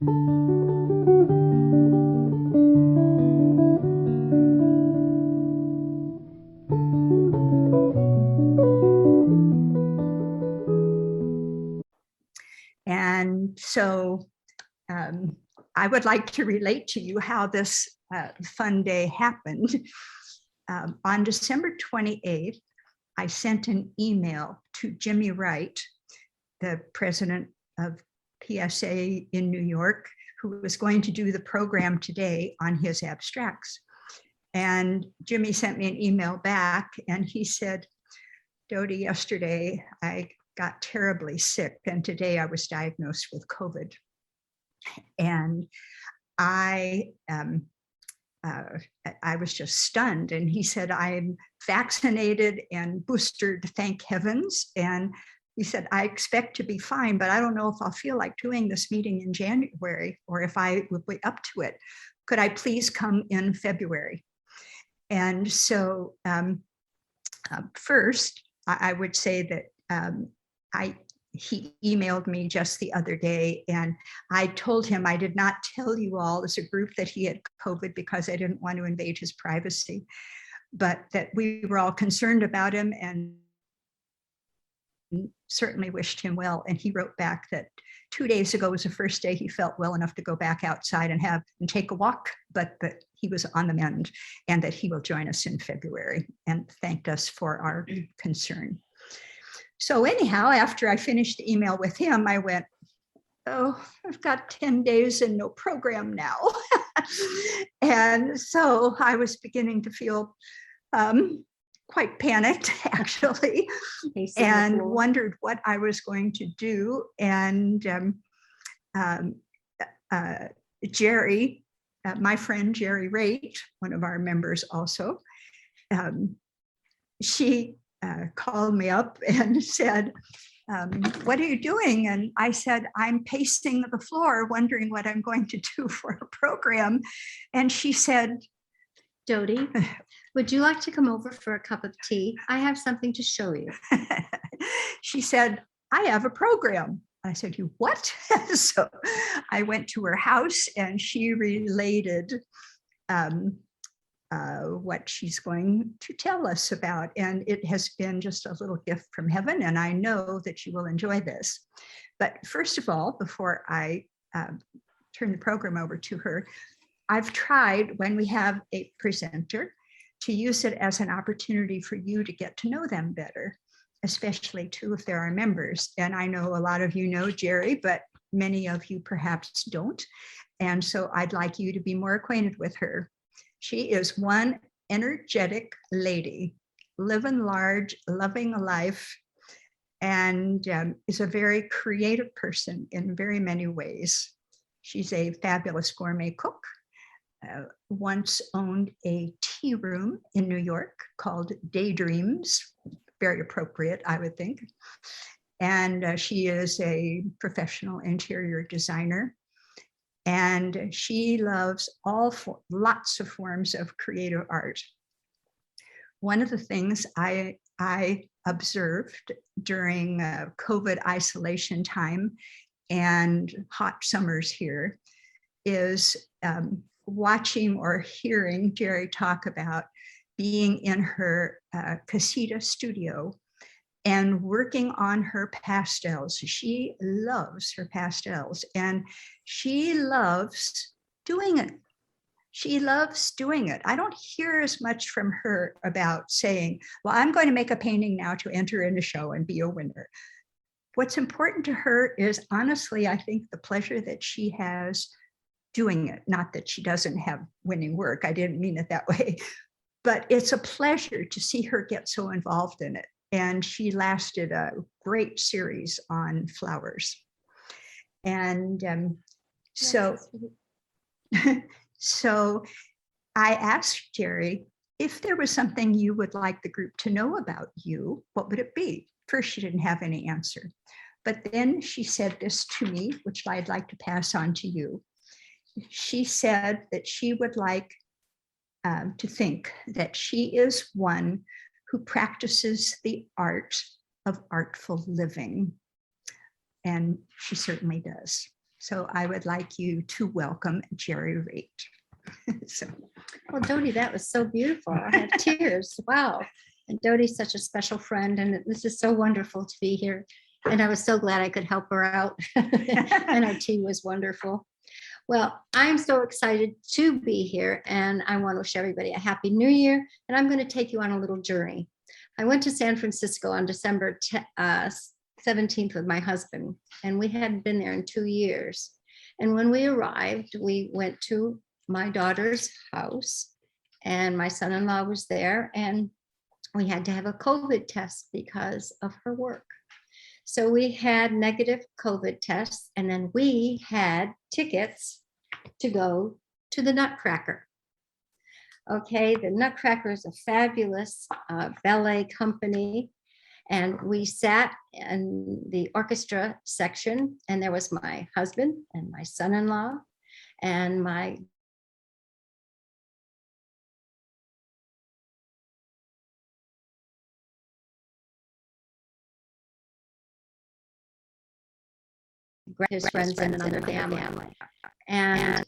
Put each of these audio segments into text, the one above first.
And so I would like to relate to you how this fun day happened. On December 28th, I sent an email to Jimmy Wright, the president of PSA in New York, who was going to do the program today on his abstracts. And Jimmy sent me an email back and he said, Dodie, yesterday I got terribly sick and today I was diagnosed with COVID. And I was just stunned. And he said, I'm vaccinated and boosted, thank heavens. And he said, I expect to be fine, but I don't know if I'll feel like doing this meeting in January or if I would be up to it. Could I please come in February? And so first, I would say that he emailed me just the other day and I told him I did not tell you all as a group that he had COVID because I didn't want to invade his privacy, but that we were all concerned about him and certainly wished him well. And he wrote back that 2 days ago was the first day he felt well enough to go back outside and take a walk, but that he was on the mend and that he will join us in February, and thanked us for our concern. So anyhow, after I finished the email with him, I went, oh, I've got 10 days and no program now. And so I was beginning to feel quite panicked, actually, and wondered what I was going to do. And Jerry, my friend Jerry Raitt, one of our members also, she called me up and said, what are you doing? And I said, I'm pacing the floor, wondering what I'm going to do for a program. And she said, Dodie, would you like to come over for a cup of tea? I have something to show you. She said, I have a program. I said, you what? So I went to her house and she related what she's going to tell us about. And it has been just a little gift from heaven. And I know that you will enjoy this. But first of all, before I turn the program over to her, I've tried, when we have a presenter, to use it as an opportunity for you to get to know them better, especially too if there are members. And I know a lot of you know Jerry, but many of you perhaps don't. And so I'd like you to be more acquainted with her. She is one energetic lady, living large, loving life, and is a very creative person in very many ways. She's a fabulous gourmet cook. Once owned a tea room in New York called Daydreams, very appropriate, I would think. And she is a professional interior designer. And she loves lots of forms of creative art. One of the things I observed during COVID isolation time and hot summers here is watching or hearing Jerry talk about being in her Cassatt studio and working on her pastels. She loves her pastels and she loves doing it. She loves doing it. I don't hear as much from her about saying, well, I'm going to make a painting now to enter in a show and be a winner. What's important to her is, honestly, I think the pleasure that she has doing it. Not that she doesn't have winning work. I didn't mean it that way, but it's a pleasure to see her get so involved in it. And she lasted a great series on flowers. And so I asked Jerry, if there was something you would like the group to know about you, what would it be? First, she didn't have any answer. But then she said this to me, which I'd like to pass on to you. She said that she would like to think that she is one who practices the art of artful living. And she certainly does. So I would like you to welcome Jerry Raitt. So, Well, Dodie, that was so beautiful. I have tears. Wow. And Dodie's such a special friend, and this is so wonderful to be here. And I was so glad I could help her out. And our tea was wonderful. Well, I'm so excited to be here, and I want to wish everybody a happy new year. And I'm going to take you on a little journey. I went to San Francisco on December 17th with my husband, and we hadn't been there in 2 years. And when we arrived, we went to my daughter's house, and my son-in-law was there, and we had to have a COVID test because of her work. So we had negative COVID tests, and then we had tickets to go to the Nutcracker. Okay, the Nutcracker is a fabulous ballet company. And we sat in the orchestra section, and there was my husband and my son-in-law and my his friends and another family. And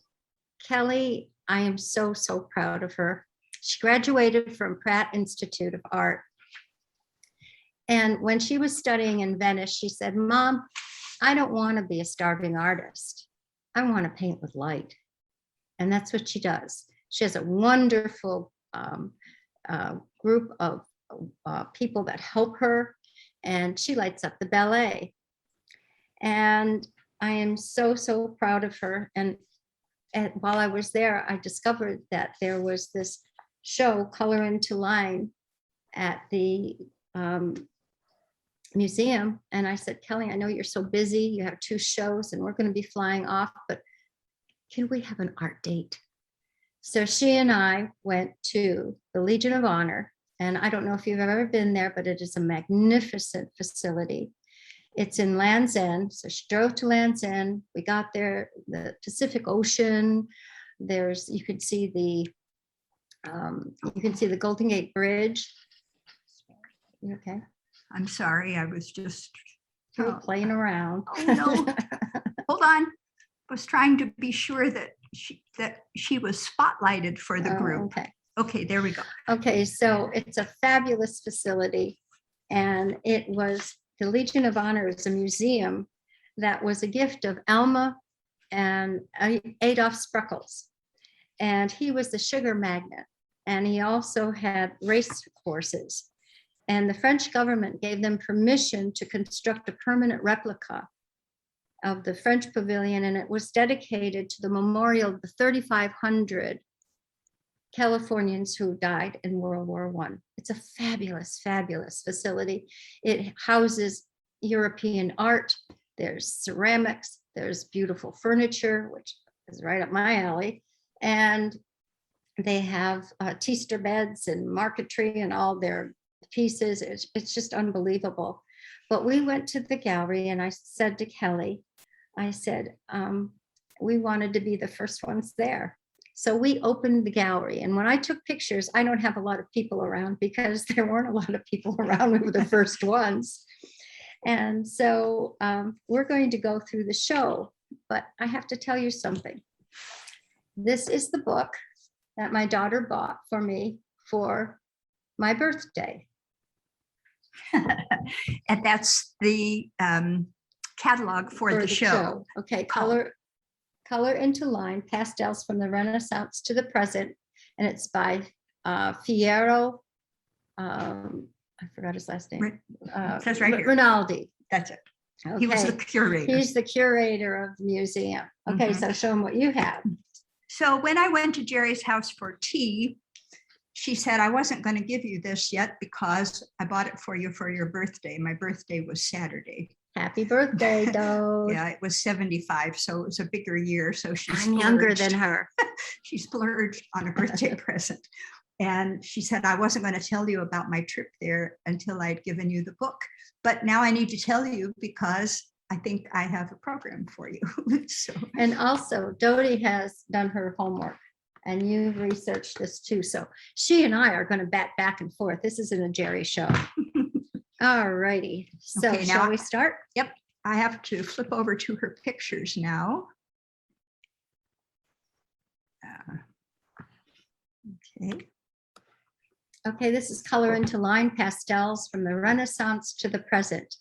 Kelly, I am so, so proud of her. She graduated from Pratt Institute of Art. And when she was studying in Venice, she said, Mom, I don't want to be a starving artist. I want to paint with light. And that's what she does. She has a wonderful group of people that help her, and she lights up the ballet. And I am so, so proud of her. And while I was there, I discovered that there was this show, Color into Line, at the museum. And I said, Kelly, I know you're so busy. You have 2 shows and we're going to be flying off, but can we have an art date? So she and I went to the Legion of Honor. And I don't know if you've ever been there, but it is a magnificent facility. It's in Land's End. So she drove to Land's End. We got there, the Pacific Ocean. You could see the Golden Gate Bridge. You okay? I'm sorry, I was just playing around. Oh no, hold on. I was trying to be sure that she was spotlighted for the group. Okay. Okay, there we go. Okay, so it's a fabulous facility, and it was the Legion of Honor is a museum that was a gift of Alma and Adolf Spreckels, and he was the sugar magnate, and he also had race horses. And the French government gave them permission to construct a permanent replica of the French pavilion, and it was dedicated to the memorial of the 3,500 Californians who died in World War I. It's a fabulous, fabulous facility. It houses European art. There's ceramics. There's beautiful furniture, which is right up my alley. And they have teaster beds and marquetry and all their pieces. It's just unbelievable. But we went to the gallery, and I said to Kelly, I said, we wanted to be the first ones there. So we opened the gallery, and when I took pictures, I don't have a lot of people around because there weren't a lot of people around. We were the first ones. And so we're going to go through the show, but I have to tell you something. This is the book that my daughter bought for me for my birthday. And that's the catalog for the show. Okay, Color into Line, Pastels from the Renaissance to the Present. And it's by Fierro, I forgot his last name. Says right here. Rinaldi. That's it. Okay. He was the curator. He's the curator of the museum. Okay, so show him what you have. So when I went to Jerry's house for tea, she said, I wasn't going to give you this yet because I bought it for you for your birthday. My birthday was Saturday. Happy birthday, Dode. Yeah, it was 75, so it was a bigger year. So I'm younger than her. She splurged on a birthday present. And she said, I wasn't going to tell you about my trip there until I'd given you the book. But now I need to tell you because I think I have a program for you. So. And also, Dodie has done her homework, and you've researched this too. So she and I are going to bat back and forth. This isn't a Jerry show. All righty. So okay, shall we start? Yep. I have to flip over to her pictures now. Okay. Okay, this is color into line pastels from the Renaissance to the present.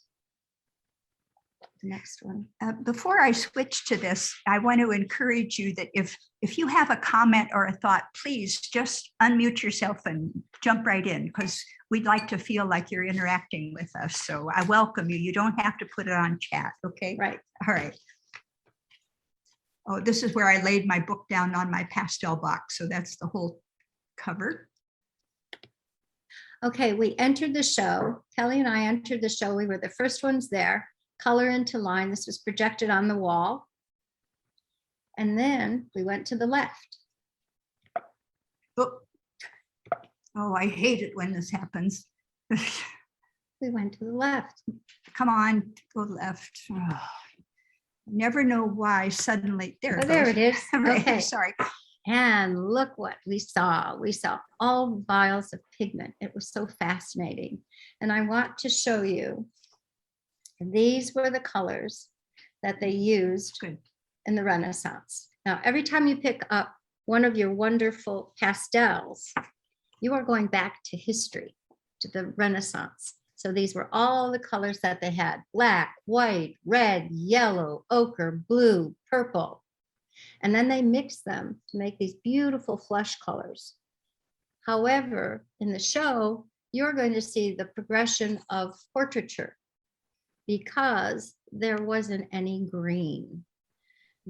The next one. Before I switch to this, I want to encourage you that if you have a comment or a thought, please just unmute yourself and jump right in, because we'd like to feel like you're interacting with us. So I welcome you. You don't have to put it on chat, okay? Right. All right. Oh, this is where I laid my book down on my pastel box. So that's the whole cover. Okay, we entered the show. Kelly and I entered the show. We were the first ones there. Color into line. This was projected on the wall. And then we went to the left. Oh, I hate it when this happens. We went to the left. Come on, go left. Oh, never know why suddenly there. Oh, there it is. Right, Okay. Sorry. And look what we saw. We saw all vials of pigment. It was so fascinating. And I want to show you, these were the colors that they used in the Renaissance. Now, every time you pick up one of your wonderful pastels, you are going back to history, to the Renaissance. So these were all the colors that they had: black, white, red, yellow, ochre, blue, purple. And then they mixed them to make these beautiful flush colors. However, in the show, you're going to see the progression of portraiture because there wasn't any green.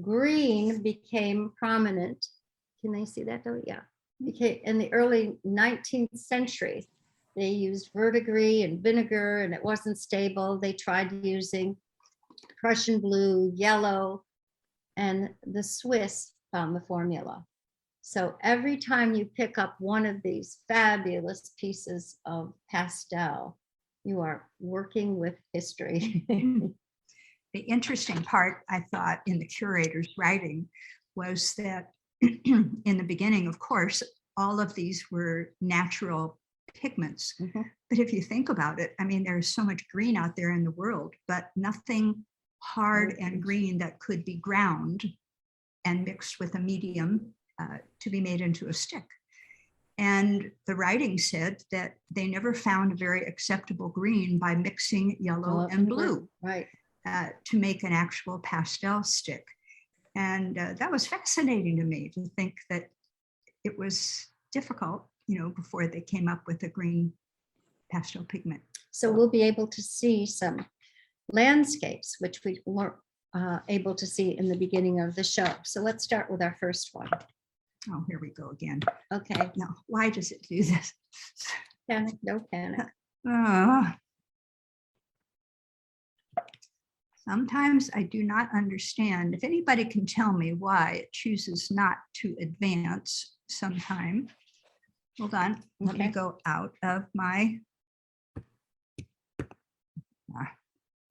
Green became prominent. Can they see that though? Yeah. Became in the early 19th century. They used verdigris and vinegar and it wasn't stable. They tried using Prussian blue, yellow, and the Swiss found the formula. So every time you pick up one of these fabulous pieces of pastel, you are working with history. The interesting part, I thought, in the curator's writing was that in the beginning, of course, all of these were natural pigments. Mm-hmm. But if you think about it, I mean, there's so much green out there in the world, but nothing hard and green that could be ground and mixed with a medium to be made into a stick. And the writing said that they never found a very acceptable green by mixing yellow and blue, right, to make an actual pastel stick. And that was fascinating to me, to think that it was difficult, you know, before they came up with a green pastel pigment. So we'll be able to see some landscapes, which we weren't able to see in the beginning of the show. So let's start with our first one. Oh, here we go again. Okay. No, why does it do this? Panic, no panic. Sometimes I do not understand. If anybody can tell me why it chooses not to advance sometime. Hold on, let me go out of my,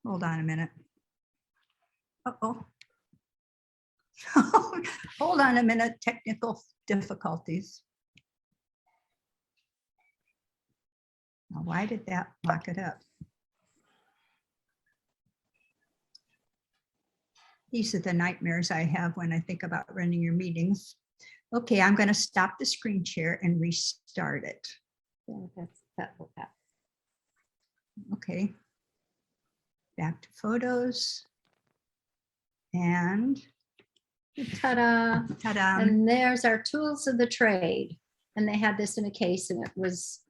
hold on a minute. Uh-oh. Hold on a minute, technical difficulties. Now, why did that lock it up? These are the nightmares I have when I think about running your meetings. Okay, I'm going to stop the screen share and restart it. Yeah, that will happen. Okay. Back to photos. And ta-da. Ta-da. And there's our tools of the trade. And they had this in a case and it was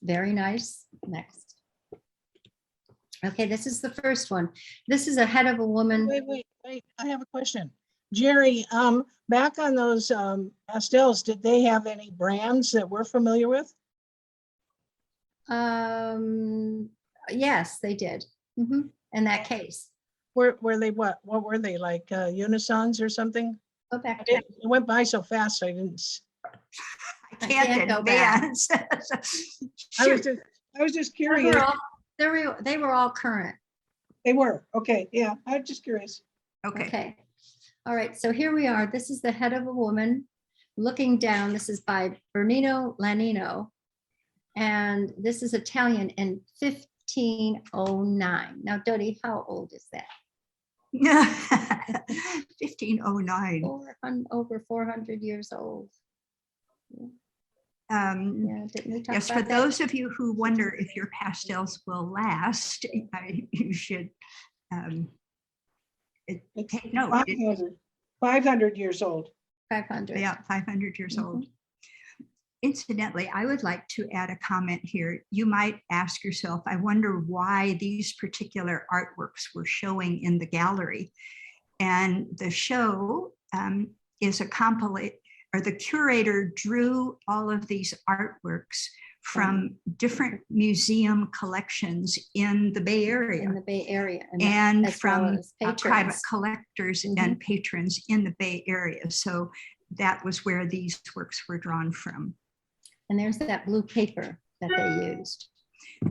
very nice. Next. Okay, this is the first one. This is a head of a woman. Wait. I have a question. Jerry, back on those pastels, did they have any brands that we're familiar with? Yes, they did. Mm-hmm. In that case. Were they what were they, like Unisons or something? Go back. It went by so fast I didn't. I can't advance. I was just curious. They were all current. They were. Okay. Yeah. I'm just curious. Okay. All right. So here we are. This is the head of a woman looking down. This is by Bernino Lanino. And this is Italian in 1509. Now, Dodie, how old is that? 1509. Over 400 years old. Um, Yeah, didn't we talk yes, about for that? those of you who wonder if your pastels will last, you should take note. 500 years old. 500. Yeah, 500 years old. Incidentally, I would like to add a comment here. You might ask yourself, I wonder why these particular artworks were showing in the gallery. And the show is a compilation, or the curator drew all of these artworks from different museum collections in the Bay Area. In the Bay Area. And as from well as private patrons. collectors and patrons in the Bay Area. So that was where these works were drawn from. And there's that blue paper that they used.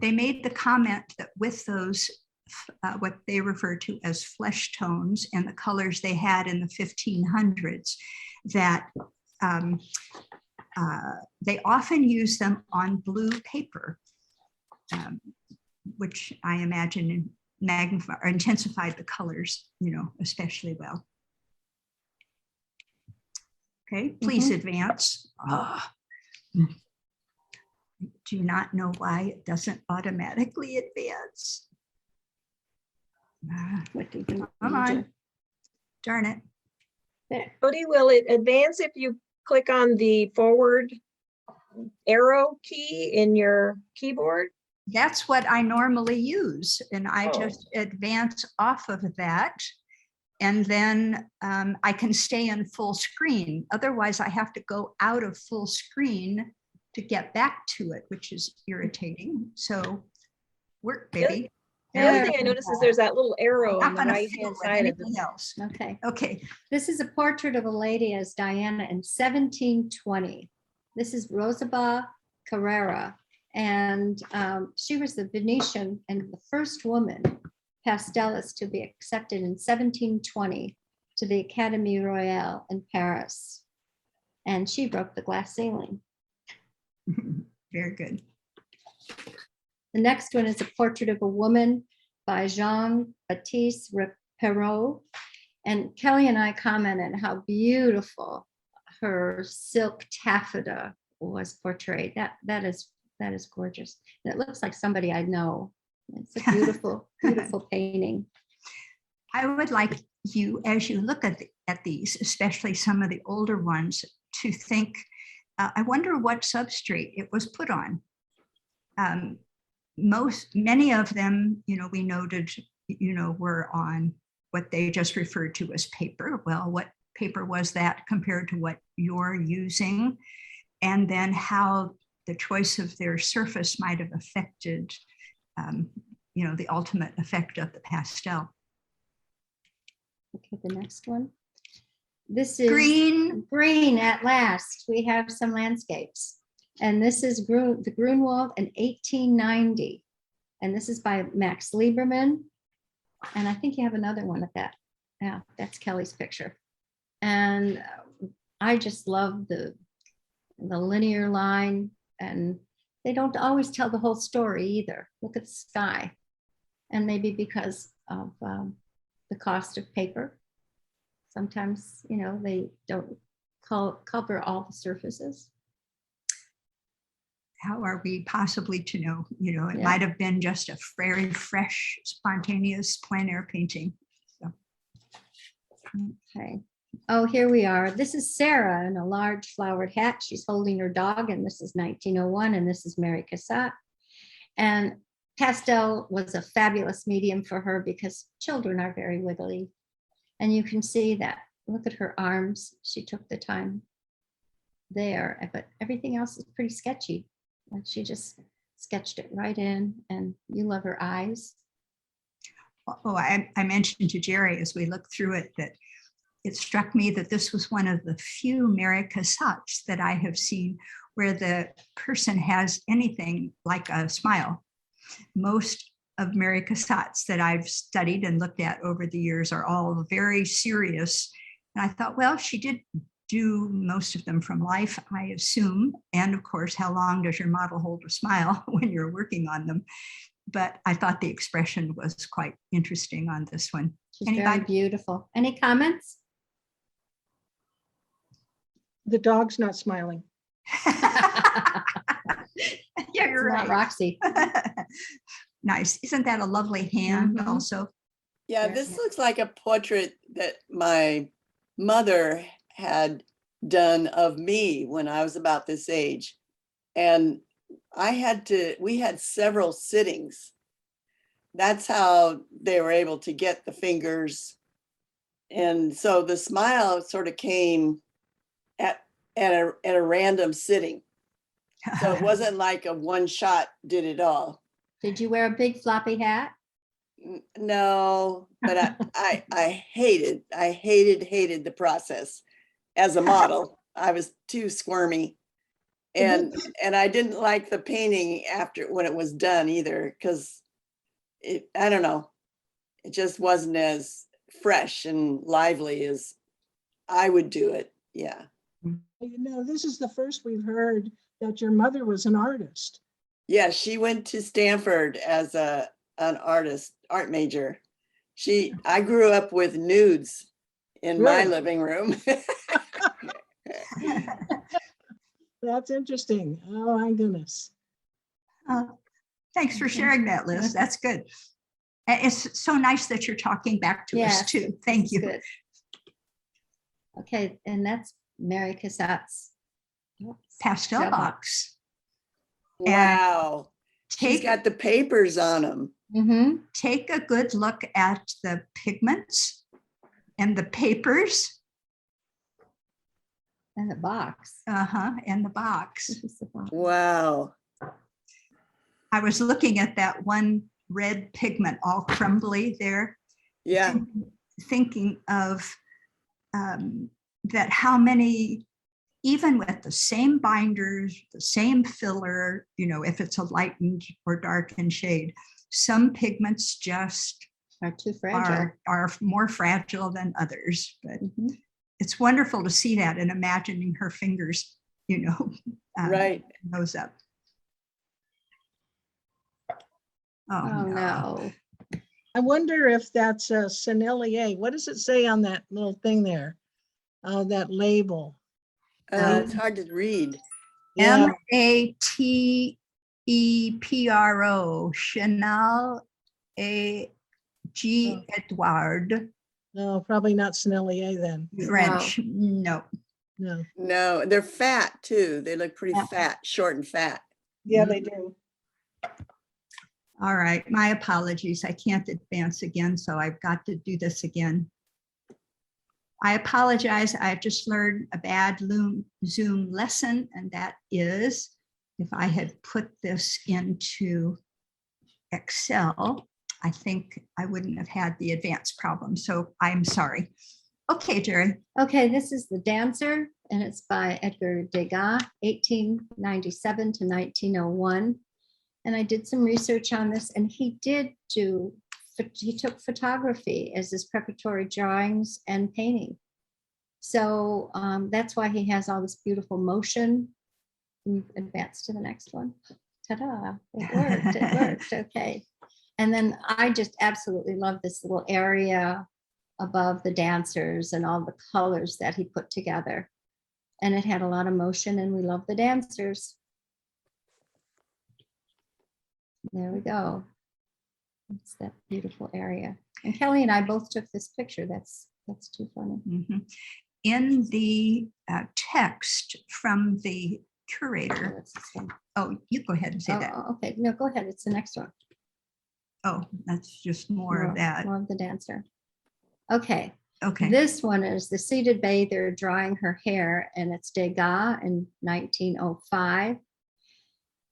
They made the comment that with those, what they refer to as flesh tones and the colors they had in the 1500s, that they often use them on blue paper, which I imagine magnify or intensified the colors, especially well. Okay, please advance. Do not know why it doesn't automatically advance. What do you Come on. Darn it. There. Cody, will it advance if you click on the forward arrow key in your keyboard? That's what I normally use. And I just advance off of that. And then I can stay in full screen. Otherwise, I have to go out of full screen to get back to it, which is irritating. So work, baby. The other thing I noticed is there's that little arrow on the Not gonna right fiddle hand with side of anything else. Okay. Okay. This is a portrait of a lady as Diana in 1720. This is Rosaba Carrera. And she was the Venetian and the first woman Pastels to be accepted in 1720 to the Académie Royale in Paris. And she broke the glass ceiling. Very good. The next one is a portrait of a woman by Jean Batisse Perot. And Kelly and I commented how beautiful her silk taffeta was portrayed. That is gorgeous. And it looks like somebody I know. It's a beautiful, beautiful painting. I would like you, as you look at these, especially some of the older ones, to think, I wonder what substrate it was put on. Many of them, we noted, were on what they just referred to as paper. Well, what paper was that compared to what you're using? And then how the choice of their surface might have affected, the ultimate effect of the pastel. Okay, the next one. This is green at last. We have some landscapes. And this is the Grunwald in 1890. And this is by Max Lieberman. And I think you have another one of that. Yeah, that's Kelly's picture. And I just love the linear line, and they don't always tell the whole story either. Look at the sky. And maybe because of the cost of paper, sometimes, they don't cover all the surfaces. How are we possibly to know? It might have been just a very fresh, spontaneous plein air painting. So. Okay. Oh, here we are. This is Sarah in a large flowered hat. She's holding her dog, and this is 1901, and this is Mary Cassatt. And pastel was a fabulous medium for her because children are very wiggly. And you can see that. Look at her arms. She took the time there, but everything else is pretty sketchy. Like she just sketched it right in, and you love her eyes. Oh, I mentioned to Jerry as we looked through it that it struck me that this was one of the few Mary Cassatts that I have seen where the person has anything like a smile. Most of Mary Cassatts that I've studied and looked at over the years are all very serious. And I thought, well, she did do most of them from life, I assume. And of course, how long does your model hold a smile when you're working on them? but I thought the expression was quite interesting on this one. She's very Anybody? beautiful. Any comments? The dog's not smiling. Yeah, you're It's not right. Roxy. Nice. Isn't that a lovely hand Mhm. also? Yeah, Yeah. this looks like a portrait that my mother had done of me when I was about this age. And we had several sittings. That's how they were able to get the fingers. And so the smile sort of came at a random sitting. So it wasn't like a one shot did it all. Did you wear a big floppy hat? No, but I hated the process as a model. I was too squirmy. And I didn't like the painting after when it was done either, because I don't know, it just wasn't as fresh and lively as I would do it. Yeah. This is the first we've heard that your mother was an artist. Yeah, she went to Stanford as an art major. I grew up with nudes in my Really? living room. That's interesting. Oh my goodness. Thanks for sharing that, Liz. That's good. And it's so nice that you're talking back to us Yes, too. Thank This is you. good. Okay, and that's Mary Cassatt's Pastel box. Wow. She's Take, got the papers on them. Mm-hmm. take a good look at the pigments and the papers, And the box. and the box. This is the box. Wow. I was looking at that one red pigment all crumbly there. Yeah. Thinking of that how many, even with the same binders, the same filler, if it's a lightened or darkened shade, some pigments just Are too fragile. are more fragile than others. But Mhm. it's wonderful to see that and imagining her fingers, Right. those up. Oh, no. I wonder if that's a Sennelier. What does it say on that little thing there? That label. It's hard to read. Yeah, Matepro, Chanel G. Edouard, no, probably not Sennelier then. French. No. No. No, they're fat too. They look pretty Yeah. fat, short and fat. Yeah, they do. All right. My apologies. I can't advance again, so I've got to do this again. I apologize. I've just learned a bad Zoom lesson, and that is if I had put this into Excel, I think I wouldn't have had the advanced problem. So I'm sorry. Okay, Jerry. Okay, this is The Dancer, and it's by Edgar Degas, 1897 to 1901. And I did some research on this, and he took photography as his preparatory drawings and painting. So that's why he has all this beautiful motion. Advance to the next one. Ta-da, it worked, okay. And then I just absolutely love this little area above the dancers and all the colors that he put together. And it had a lot of motion, and we love the dancers. There we go. It's that beautiful area. And Kelly and I both took this picture. That's too funny. Mhm. In the text from the curator, That's this one. oh, you go ahead and say that. Oh, okay, no, go ahead. It's the next one. Oh, that's just more of that. More of the dancer. Okay, Okay. this one is the seated bather drying her hair, and it's Degas in 1905.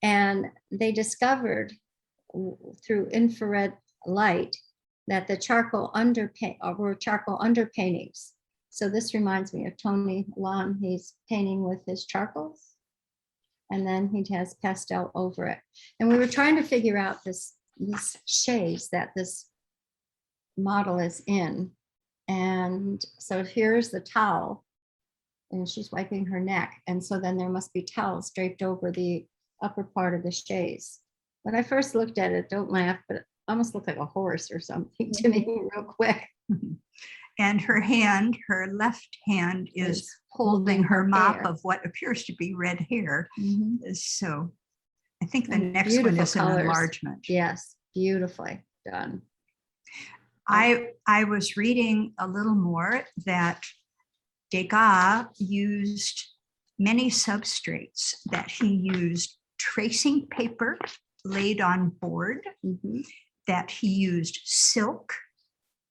And they discovered through infrared light that the charcoal were charcoal underpaintings. So this reminds me of Tony Lon. He's painting with his charcoals, and then he has pastel over it. And we were trying to figure out these shades that this model is in. And so here's the towel, and she's wiping her neck. And so then there must be towels draped over the upper part of the chaise. When I first looked at it, don't laugh, but it almost looked like a horse or something to me real quick. And her hand, her left hand is Is holding her mop hair. of what appears to be red hair. Mhm. So I think the And next one beautiful is an colors. enlargement. Yes, beautifully done. I was reading a little more that Degas used many substrates, that he used tracing paper laid on board, Mhm. that he used silk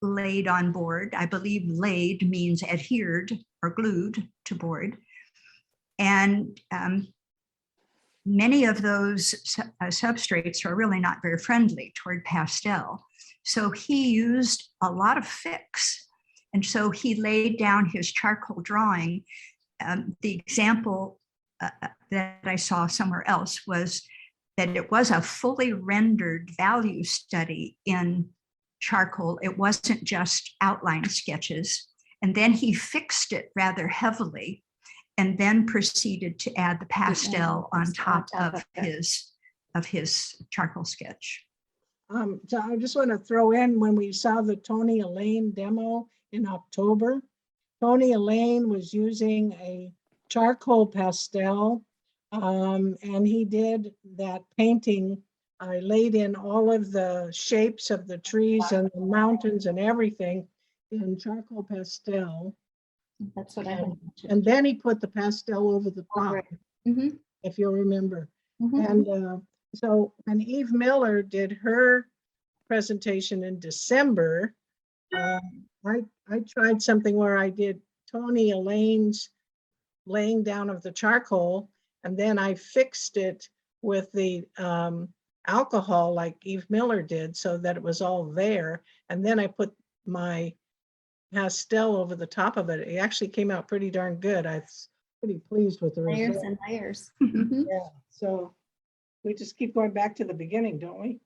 laid on board. I believe laid means adhered or glued to board. And many of those substrates are really not very friendly toward pastel. So he used a lot of fix. And so he laid down his charcoal drawing. The example that I saw somewhere else was that it was a fully rendered value study in charcoal. It wasn't just outline sketches. And then he fixed it rather heavily and then proceeded to add the pastel on top of his charcoal sketch. So I just want to throw in, when we saw the Tony Elaine demo in October, Tony Elaine was using a charcoal pastel, and he did that painting. I laid in all of the shapes of the trees and the mountains and everything in charcoal pastel. That's what I had. And then he put the pastel over the top, Mhm. if you'll remember. Mhm. And so when Eve Miller did her presentation in December, I tried something where I did Tony Elaine's laying down of the charcoal, and then I fixed it with the alcohol like Eve Miller did, so that it was all there. And then I put my pastel over the top of it. It actually came out pretty darn good. I was pretty pleased with the Layers result. and layers. Mhm. Yeah, so we just keep going back to the beginning, don't we?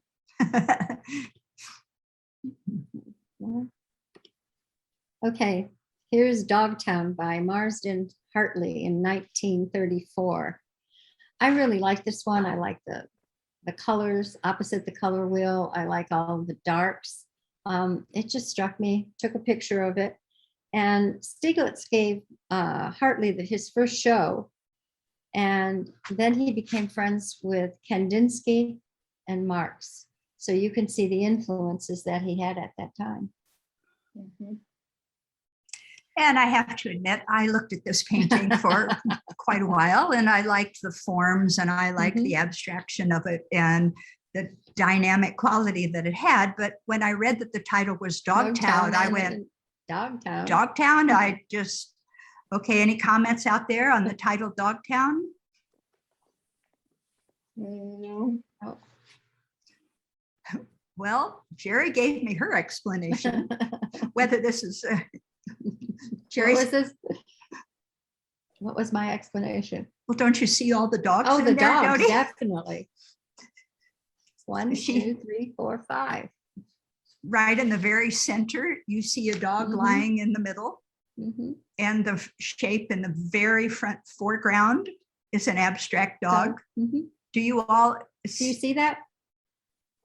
Yeah. Okay, here's Dogtown by Marsden Hartley in 1934. I really like this one. I like the colors opposite the color wheel. I like all the darks. It just struck me, took a picture of it. And Stieglitz gave Hartley his first show. And then he became friends with Kandinsky and Marx. So you can see the influences that he had at that time. Mhm. And I have to admit, I looked at this painting for quite a while, and I liked the forms, and I liked the abstraction of it and the dynamic quality that it had. But when I read that the title was Dogtown, I went, Dogtown. Dogtown? I just, okay, any comments out there on the title Dogtown? No. Oh. Well, Jerry gave me her explanation, whether this is What Jerry's. was this? What was my explanation? Well, don't you see all the dogs? Oh, in the there, dogs, Jody? definitely. 1, She- 2, 3, 4, 5. Right in the very center, you see a dog Mhm. lying in the middle, Mhm. and the shape in the very front foreground is an abstract dog. Mhm. Do you all Do you see that?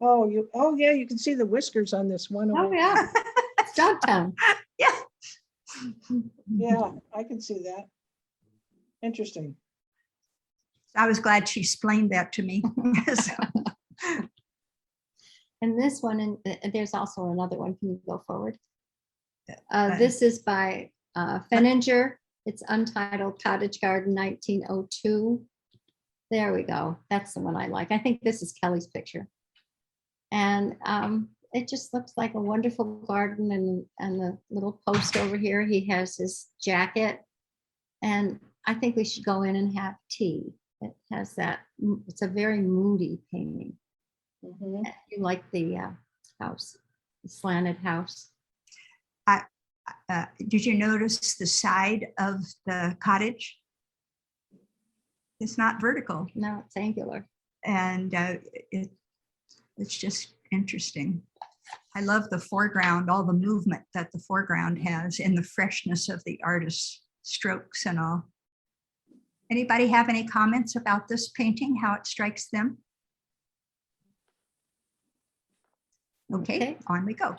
Oh, yeah, you can see the whiskers on this one. Oh, yeah. It's Dogtown. Yeah. Yeah, I can see that. Interesting. I was glad she explained that to me. And this one, and there's also another one. Can you go forward? Uh, This is by Fenninger. It's Untitled Cottage Garden, 1902. There we go. That's the one I like. I think this is Kelly's picture. And it just looks like a wonderful garden, and the little post over here, he has his jacket. And I think we should go in and have tea. It has that, it's a very moody painting. Mhm. You like the house, the slanted house. Did you notice the side of the cottage? It's not vertical, No, it's angular. and it's just interesting. I love the foreground, all the movement that the foreground has, and the freshness of the artist's strokes and all. Anybody have any comments about this painting, how it strikes them? Okay, on we go.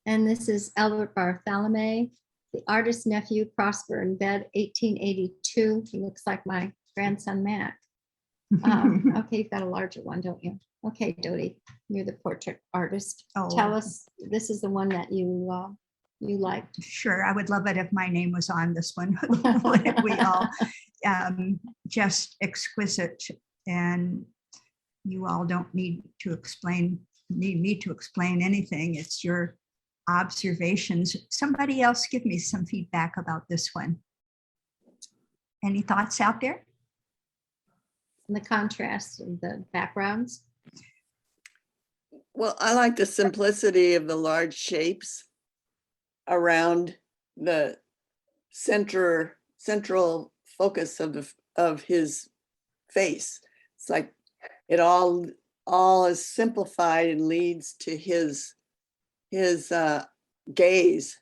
And this is Albert Bartholomew, the artist's nephew, Prosper in bed, 1882. He looks like my grandson, Matt. Okay, you've got a larger one, don't you? Okay, Dodie, you're the portrait artist. Tell Oh. us, this is the one that you liked. Sure, I would love it if my name was on this one. We all just exquisite, and you all don't need me to explain anything. It's your observations. Somebody else give me some feedback about this one. Any thoughts out there? And the contrast of the backgrounds. Well, I like the simplicity of the large shapes around the central focus of his face. It's like it all is simplified and leads to his gaze.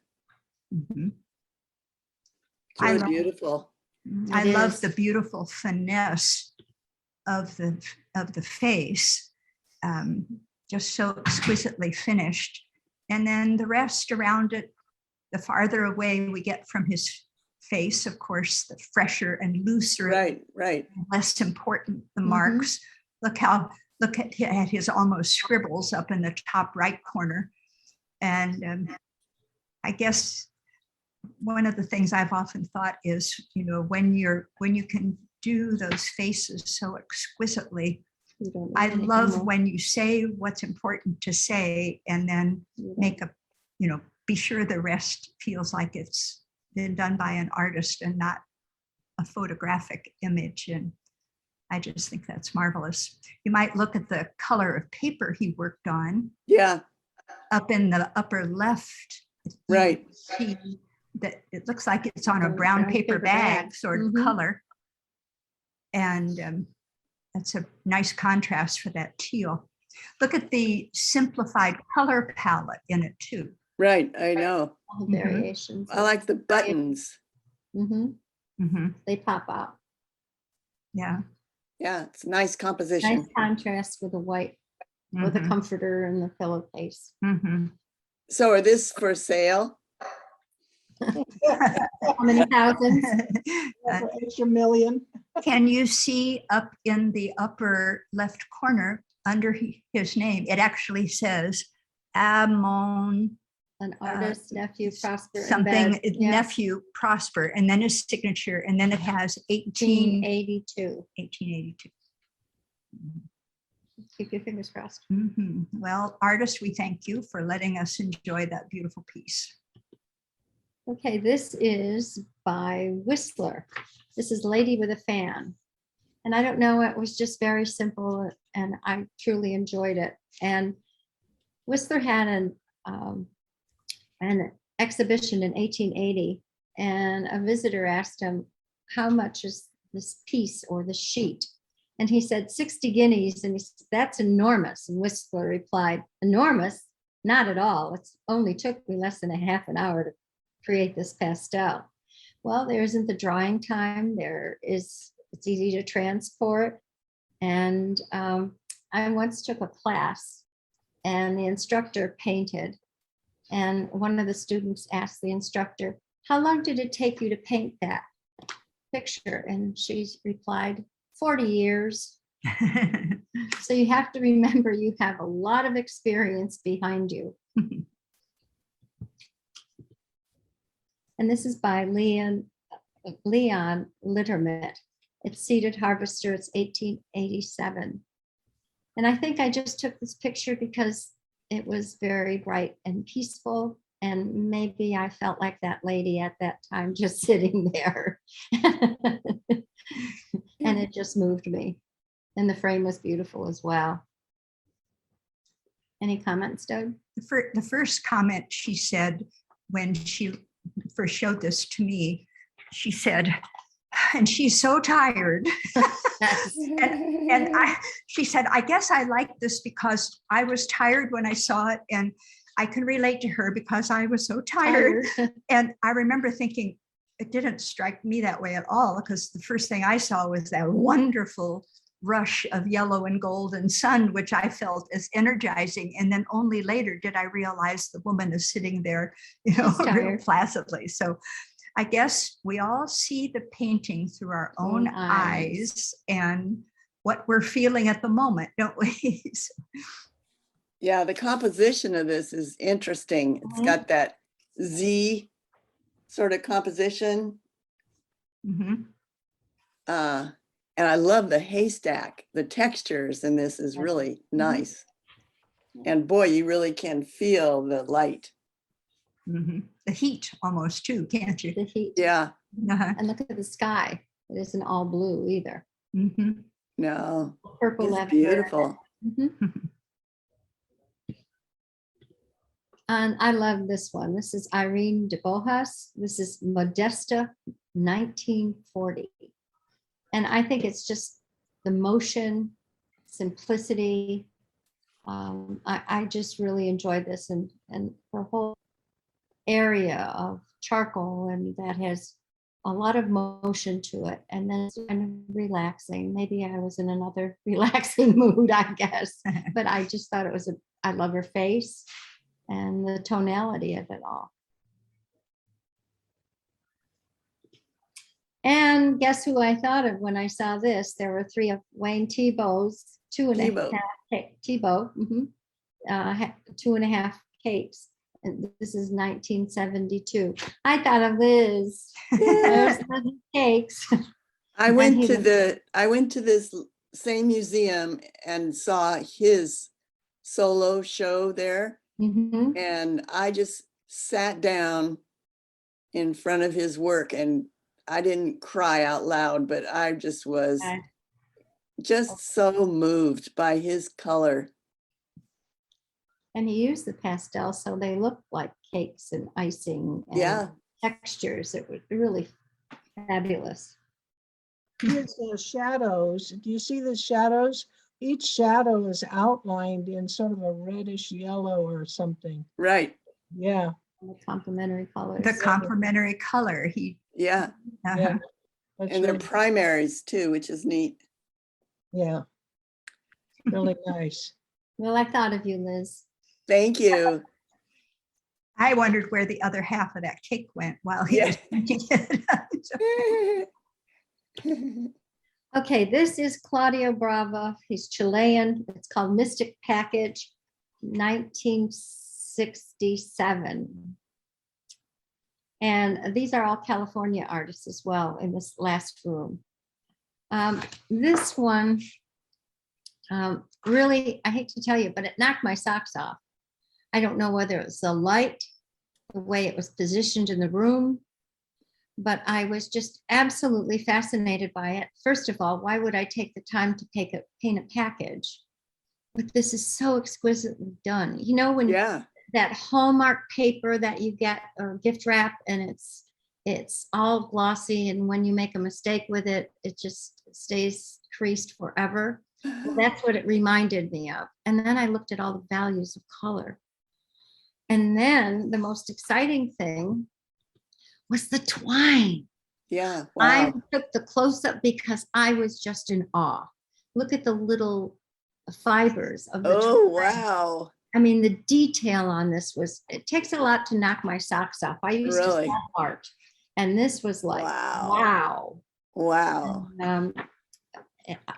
Mhm. It's really love- beautiful. I It love is. the beautiful finesse of the face, just so exquisitely finished. And then the rest around it, the farther away we get from his face, of course, the fresher and looser, Right. less important the Mhm. marks. Look at his almost scribbles up in the top right corner. And I guess one of the things I've often thought is, when you can do those faces so exquisitely, You don't need I anything love more. when you say what's important to say and then You don't- make be sure the rest feels like it's been done by an artist and not a photographic image. And I just think that's marvelous. You might look at the color of paper he worked on Yeah, up in the upper left. right. See that it looks like it's on a On a brown brown paper paper bag bag. sort of Mhm. color. And that's a nice contrast for that teal. Look at the simplified color palette in it too. Right, I know. All Mhm. variations. I like the buttons. Mhm. They pop out. Yeah. Yeah, it's a nice Nice composition. contrast with the white, with the Mhm. comforter and the pillowcase. Mhm. So are this for sale? How many thousands? For extra million. Can you see up in the upper left corner under his name? It actually says Amon An artist, nephew, Prosper. in something, bed. Yeah. nephew Prosper, and then his signature, and then it has 1882. 1882. Keep your fingers crossed. Mhm. Well, artist, we thank you for letting us enjoy that beautiful piece. Okay, this is by Whistler. This is Lady with a Fan. And I don't know, it was just very simple and I truly enjoyed it. And Whistler had an exhibition in 1880 and a visitor asked him, how much is this piece or the sheet? And he said 60 guineas. And he said, that's enormous. And Whistler replied, enormous? Not at all. It's only took me less than a half an hour to create this pastel. Well, there isn't the drying time. It's easy to transport. And I once took a class and the instructor painted. And one of the students asked the instructor, how long did it take you to paint that picture? And she replied, 40 years. So you have to remember you have a lot of experience behind you. And this is by Leon Littermitt. It's Seated Harvester. It's 1887. And I think I just took this picture because it was very bright and peaceful. And maybe I felt like that lady at that time just sitting there. And it just moved me. And the frame was beautiful as well. Any comments, Doug? The first comment she said when she first showed this to me, she said, and she's so tired. She said, I guess I like this because I was tired when I saw it and I can relate to her because I was so tired. And I remember thinking, it didn't strike me that way at all because the first thing I saw was that wonderful rush of yellow and gold and sun, which I felt as energizing. And then only later did I realize the woman is sitting there, She's real tired. placidly. So I guess we all see the painting through our own Own eyes. eyes and what we're feeling at the moment, don't we? So, Yeah, the composition of this is interesting. It's Mhm. got that Z sort of composition. mhm. And I love the haystack. The textures in this is really nice. And boy, you really can feel the light. The heat almost too, can't you? The heat. Yeah, Uh-huh. And look at the sky. It isn't all blue either. Mhm. no, Purple it's lavender. beautiful. Mhm. And I love this one. This is Irene de Bojas. This is Modesta 1940. And I think it's just the motion, simplicity. I just really enjoyed this, and the whole area of charcoal, and that has a lot of motion to it, and then it's kind of relaxing. Maybe I was in another relaxing mood, I guess, but I just thought it was I love her face and the tonality of it all. And guess who I thought of when I saw this? There were 3 of Wayne Thiebaud's, 2.5 Thiebaud, 2.5 cakes. And this is 1972. I thought of Liz. There's the cakes. I went to this same museum and saw his solo show there. Mhm. And I just sat down in front of his work, and I didn't cry out loud, but I just was just so moved by his color. And he used the pastel, so they look like cakes and icing and Yeah, textures. It was really fabulous. Here's the shadows. Do you see the shadows? Each shadow is outlined in sort of a reddish yellow or something. right. Yeah, And the complementary colors. The complementary color. Yeah. yeah. That's And they're really, primaries too, which is neat. yeah. Really nice. Well, I thought of you, Liz. Thank you. I wondered where the other half of that cake went while he Yeah. was painting it. Okay, this is Claudia Brava. He's Chilean. It's called Mystic Package, 1967. And these are all California artists as well in this last room. This one, really, I hate to tell you, but it knocked my socks off. I don't know whether it was the light, the way it was positioned in the room, but I was just absolutely fascinated by it. First of all, why would I take the time to paint a package? But this is so exquisitely done. You know, when Yeah, that Hallmark paper that you get or gift wrap, and it's all glossy, and when you make a mistake with it, it just stays creased forever. Well, that's what it reminded me of. And then I looked at all the values of color. And then the most exciting thing was the twine. yeah. I Wow. took the close-up because I was just in awe. Look at the little fibers of the Oh, twine. wow. I mean, the detail on this it takes a lot to knock my socks off. I used to Really? sell art, and this was like, Wow. wow. Wow.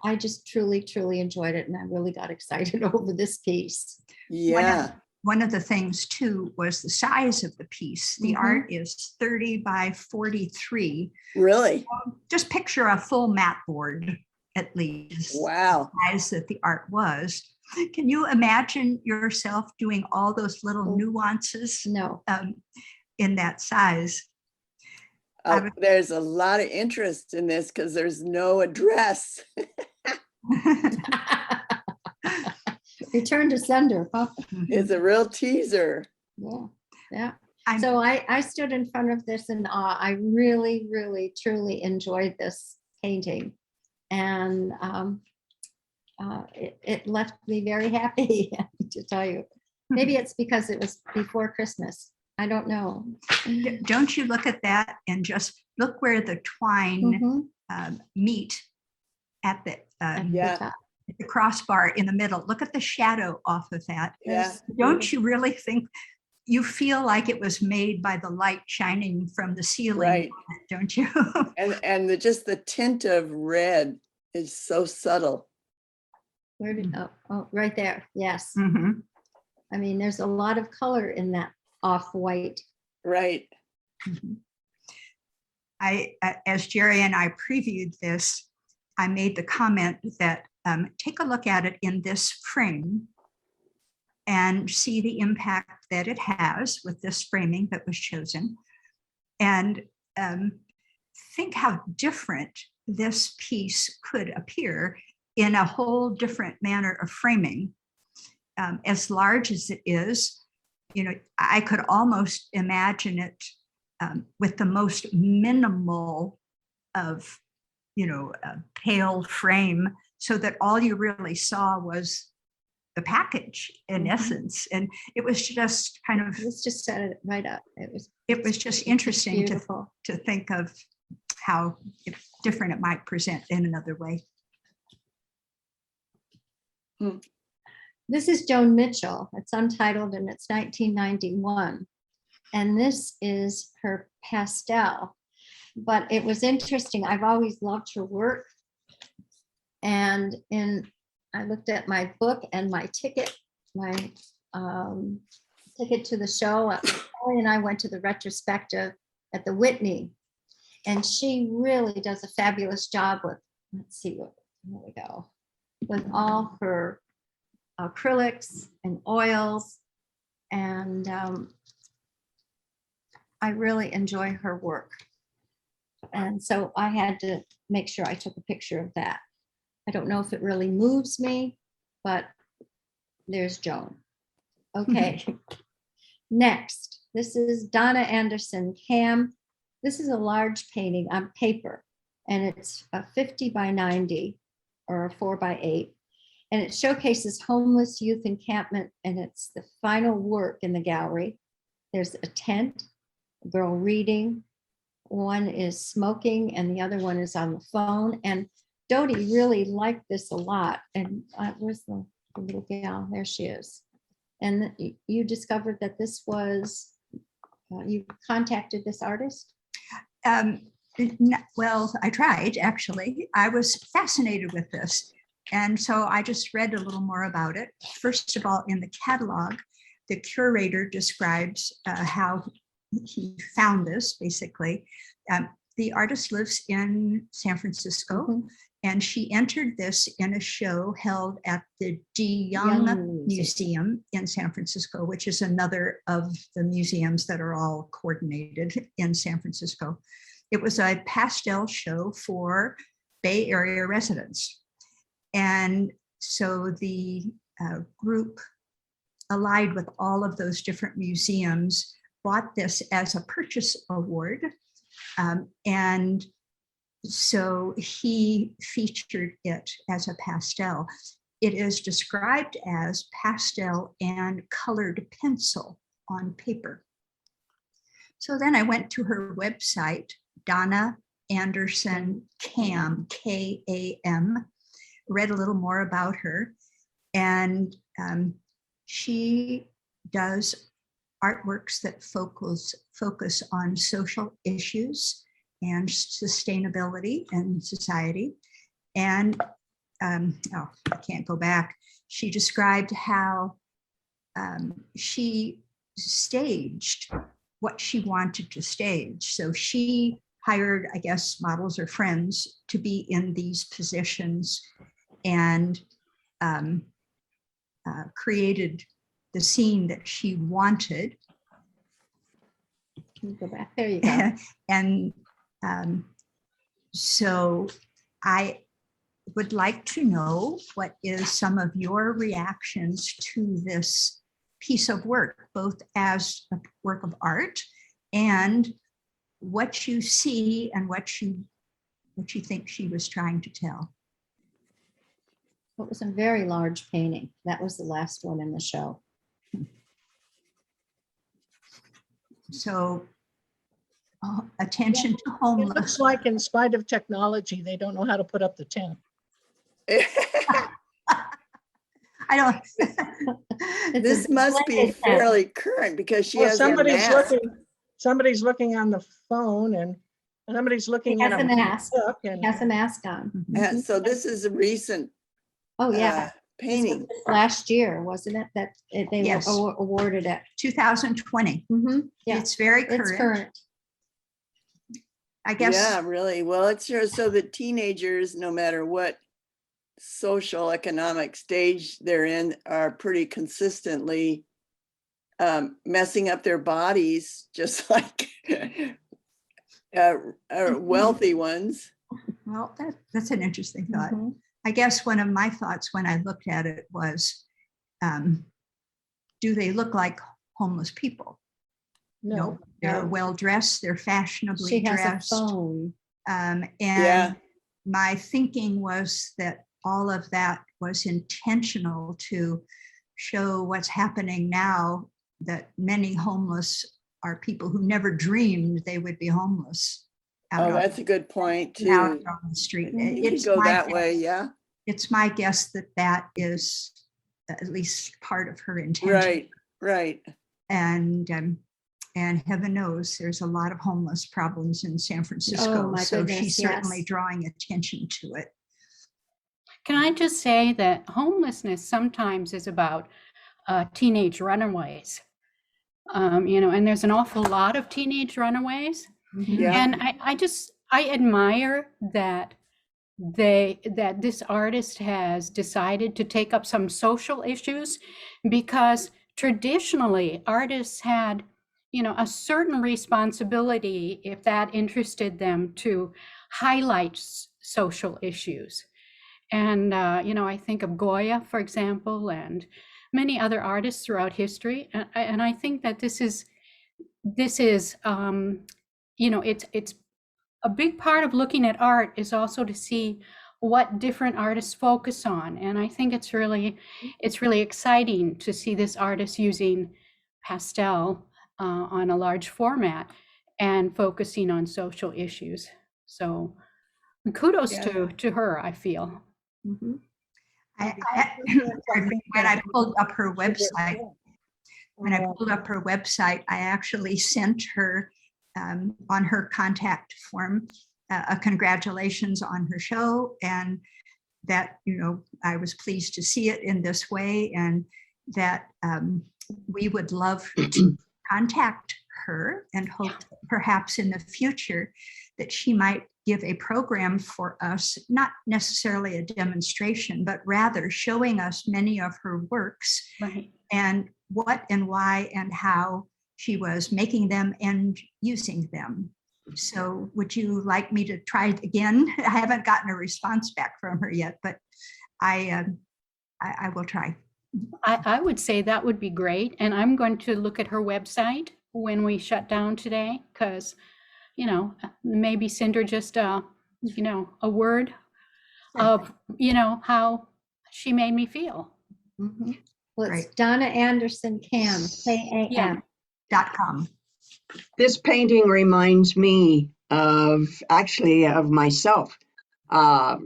I just truly, truly enjoyed it, and I really got excited over this piece. Yeah. One of the things too was the size of the piece. The Mhm. art is 30 by 43. Really? Just picture a full mat board at least. Wow. The size that the art was. Can you imagine yourself doing all those little nuances No. in that size? I would- There's a lot of interest in this because there's no address. Return to sender. Huh? It's a real teaser. Yeah. Yeah. I'm- So I stood in front of this in awe. I really, really, truly enjoyed this painting. And it left me very happy, to tell you. Maybe it's because it was before Christmas. I don't know. Don't you look at that and just look where the twine Mhm. meet at the at the Yeah. top. the crossbar in the middle. Look at the shadow off of that. Yeah. Don't you really think you feel like it was made by the light shining from the ceiling, Right. don't you? And just the tint of red is so subtle. Where did, oh, right there. Yes. Mhm. I mean, there's a lot of color in that off-white. Right. Mhm. As Jerry and I previewed this, I made the comment that take a look at it in this frame and see the impact that it has with this framing that was chosen. And think how different this piece could appear in a whole different manner of framing. As large as it is, you know, I could almost imagine it with the most minimal of, you know, a pale frame, so that all you really saw was the package in essence. And it was just kind of, Let's just set it right up. it was just interesting Beautiful. to think of how different it might present in another way. This is Joan Mitchell. It's untitled and it's 1991. And this is her pastel. But it was interesting. I've always loved her work. And I looked at my book and my ticket to the show. Kelly and I went to the retrospective at the Whitney. And she really does a fabulous job with, let's see, here we go, with all her acrylics and oils. And I really enjoy her work. And so I had to make sure I took a picture of that. I don't know if it really moves me, but there's Joan. Okay. Next, this is Donna Anderson Cam. This is a large painting on paper, and it's a 50 by 90 or a 4 by 8. And it showcases homeless youth encampment, and it's the final work in the gallery. There's a tent, a girl reading, one is smoking, and the other one is on the phone. And Dodie really liked this a lot. And where's the little gal? There she is. And you discovered that this was, you contacted this artist? Well, I tried, actually. I was fascinated with this. And so I just read a little more about it. First of all, in the catalog, the curator describes how he found this, basically. The artist lives in San Francisco, and she entered this in a show held at the De Young Museum in San Francisco, which is another of the museums that are all coordinated in San Francisco. It was a pastel show for Bay Area residents. And so the group allied with all of those different museums bought this as a purchase award. And so he featured it as a pastel. It is described as pastel and colored pencil on paper. So then I went to her website, Donna Anderson Cam, K-A-M, read a little more about her. And she does artworks that focus on social issues and sustainability and society. And I can't go back. She described how she staged what she wanted to stage. So she hired, I guess, models or friends to be in these positions and created the scene that she wanted. Can you go back? There you go. And so I would like to know what is some of your reactions to this piece of work, both as a work of art and what you see and what you think she was trying to tell. It was a very large painting. That was the last one in the show. So attention to It homeless. looks like in spite of technology, they don't know how to put up the tent. I don't. It's This a must be blended tent. fairly current because she Well, has her mask. somebody's looking on the phone and somebody's He looking has in a mask. book He and has a mask on. Mhm. So this is a recent Oh, yeah. This was painting. just last year, wasn't it? That they were Yes. awarded it. 2020. Yeah, It's very it's current. current. I guess. Yeah, really. Well, it's just so that teenagers, no matter what social economic stage they're in, are pretty consistently messing up their bodies, just like wealthy ones. Well, that's an interesting thought. Mhm. I guess one of my thoughts when I looked at it was, do they look like homeless people? no. They're No. well dressed, they're fashionably She has dressed. a phone. And Yeah. my thinking was that all of that was intentional to show what's happening now, that many homeless are people who never dreamed they would be homeless. Oh, that's a good point too. out on the street. You could go that way, yeah. It's my guess that that is at least part of her intention. Right, right. And heaven knows there's a lot of homeless problems in San Francisco. my So goodness, she's certainly yes. drawing attention to it. Can I just say that homelessness sometimes is about teenage runaways? And there's an awful lot of teenage runaways. Yeah. And I admire that this artist has decided to take up some social issues, because traditionally artists had, a certain responsibility, if that interested them, to highlight social issues. And, I think of Goya, for example, and many other artists throughout history. And I think that this is, it's a big part of looking at art is also to see what different artists focus on. And I think it's really exciting to see this artist using pastel on a large format and focusing on social issues. So kudos to her, I feel. Mhm. When I pulled up her website, I actually sent her on her contact form a congratulations on her show, and that I was pleased to see it in this way, and that we would love to contact her and hope perhaps in the future that she might give a program for us, not necessarily a demonstration, but rather showing us many of her works, Right. and what and why and how she was making them and using them. So would you like me to try it again? I haven't gotten a response back from her yet, but I will try. I would say that would be great. And I'm going to look at her website when we shut down today, because, maybe send her just a word of, how she made me feel. Mhm. Well, it's Right. Donna Anderson Cam, K-A-M. .com. This painting reminds me of myself. I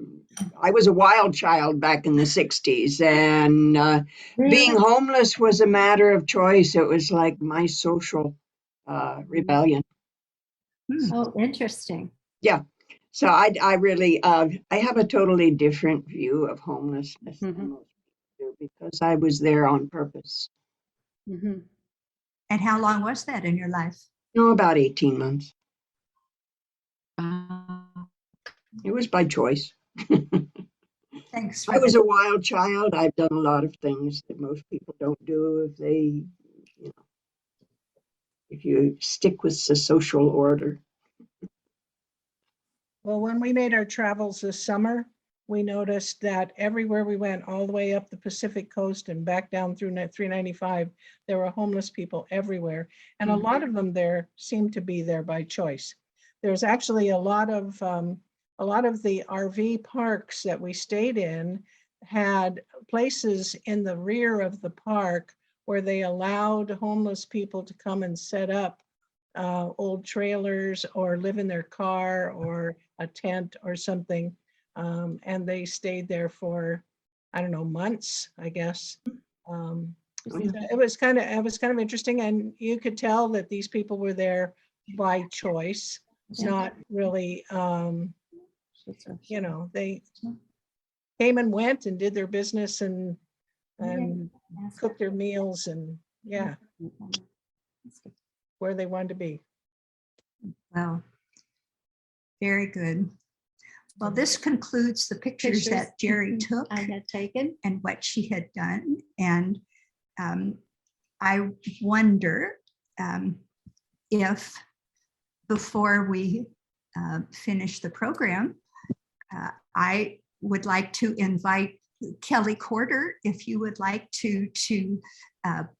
was a wild child back in the 60s, and being homeless was a matter of choice. It was like my social rebellion. Oh, interesting. Yeah. So I really, I have a totally different view of homelessness than most people do, because I was there on purpose. Mm-hmm. And how long was that in your life? No, about 18 months. It was by choice. Thanks. I was a wild child. I've done a lot of things that most people don't do if you stick with the social order. Well, when we made our travels this summer, we noticed that everywhere we went, all the way up the Pacific coast and back down through 395, there were homeless people everywhere. And a lot of them there seemed to be there by choice. There's actually a lot of the RV parks that we stayed in had places in the rear of the park where they allowed homeless people to come and set up old trailers or live in their car or a tent or something And they stayed there for, I don't know, months, I guess. It was kind of interesting, and you could tell that these people were there by choice, not really, they came and went and did their business and cooked their meals and where they wanted to be. Wow. Very good. Well, this concludes the pictures that Jerry took I had taken. and what she had done. And I wonder if before we finish the program, I would like to invite Kelly Corder, if you would like to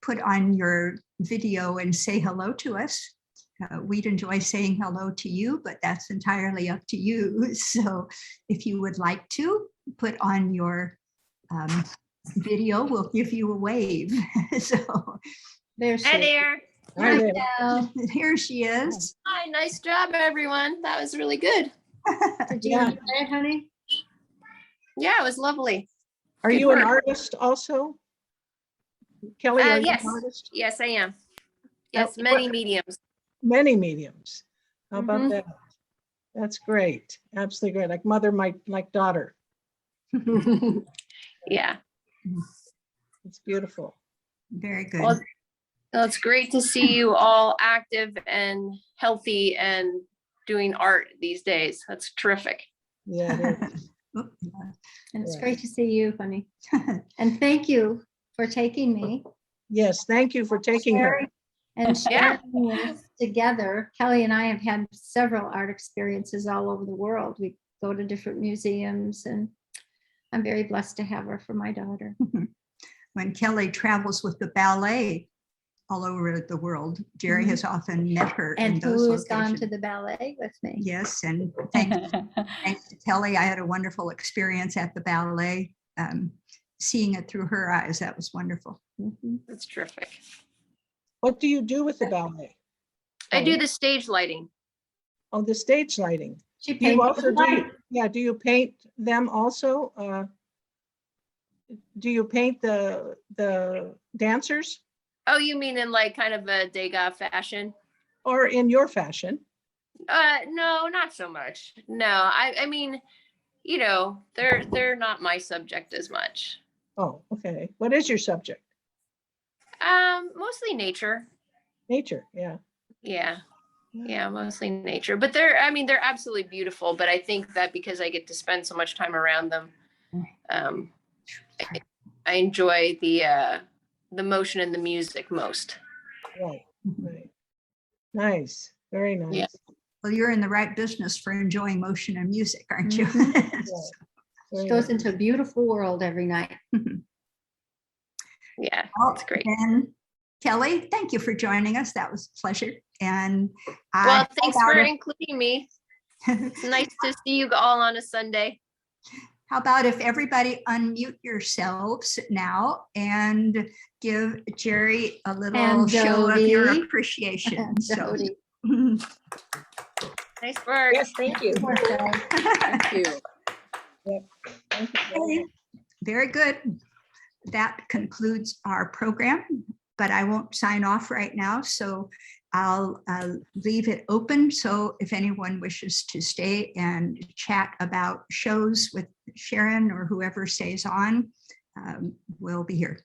put on your video and say hello to us. We'd enjoy saying hello to you, but that's entirely up to you. So if you would like to put on your video, we'll give you a wave. So There she Hi is. there. Hi there. Now, here she is. Hi, nice job, everyone. That was really good. did you Yeah. enjoy it, honey? Yeah, it was lovely. Are Good you an work. artist also? Kelly, are you Yes. an artist? Yes, I am. Yes, what- many mediums. Many mediums. How about Mhm. that? That's great. Absolutely great. Like mother, like daughter. Yeah. It's beautiful. Very good. Well, it's great to see you all active and healthy and doing art these days. That's terrific. Yeah, it is. And it's Yeah. great to see you, honey. And thank you for taking me. Yes, thank you for taking her. Sharing- And Yeah. sharing this together. Kelly and I have had several art experiences all over the world. We go to different museums, and I'm very blessed to have her for my daughter. When Kelly travels with the ballet all over the world, Jerry has often met her in And those who has gone locations. to the ballet with me? Yes, and thanks to Kelly, I had a wonderful experience at the ballet, seeing it through her eyes. That was wonderful. Mhm. That's terrific. What do you do with the ballet? I do the stage lighting. Oh, the stage lighting. She Do you painted also the light. do you paint them also? Do you paint the dancers Oh, you mean in like kind of a Degas fashion? or in your fashion? No, not so much. No, I mean, they're not my subject as much. Oh, okay. What is your subject? Mostly nature. Nature, yeah. Yeah, mostly nature. But they're absolutely beautiful. But I think that because I get to spend so much time around them, I enjoy the motion and the music most. Right, right. Nice, very nice. Yeah. Well, you're in the right business for enjoying motion and music, aren't you? Mhm. Yeah, She very goes nice. into a beautiful world every night. Yeah, Well, it's great. then, Kelly, thank you for joining us. That was a pleasure. And Well, thanks for how including me. It's nice to see you all on a Sunday. about if everybody unmute yourselves now and give Jerry a little And show of your Jody. appreciation. So, Jody. Nice work. Yes, thank you. Poor guy. Thank you. Thank you very much. very good. That concludes our program, but I won't sign off right now. So I'll leave it open. So if anyone wishes to stay and chat about shows with Sharon or whoever stays on, we'll be here.